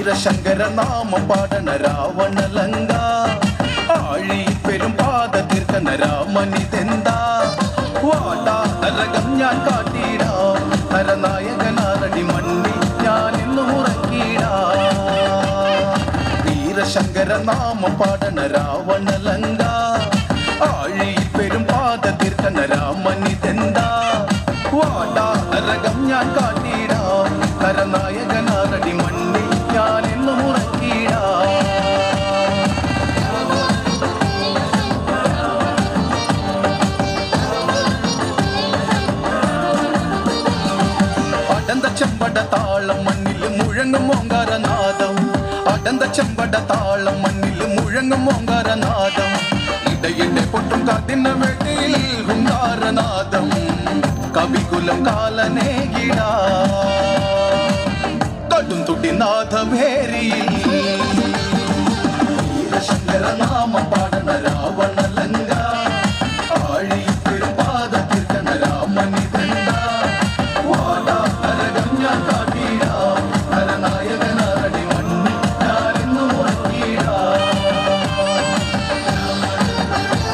വീരശങ്കര നാമം പാടണ രാവണലങ്ക ആഴി പെരും പാത തീർക്കണ രാമനിതെന്താ വാടാ നരകം ഞാൻ കാട്ടിടാം നരനായകനാരടി മണ്ണി ഞാൻ ഇന്ന് ഉറക്കിടാം വീരശങ്കര നാമം പാടണ രാവണലങ്ക ആഴി പെരും പാത തീർക്കണ രാമനിതെന്താ വാടാ നരകം ഞാൻ കാട്ടിടാം നരനായകനാരടി മണ്ണി ഞാൻ ഇന്ന് ഉറക്കിടാം അടന്ത ചെമ്പട താളം മണ്ണിൽ മുഴങ്ങും ഓങ്കാരനാദം അടന്ത ചെമ്പട താളം മണ്ണിൽ മുഴങ്ങും ഓങ്കാരനാദം ഇടയിടെ പൊട്ടും കാത്തിന വെട്ടിയിൽ ഹുങ്കാരനാദം കവികുലം കാലനേകിട കടും തുടി നാഥമേരിയിൽ വീരശങ്കര നാമം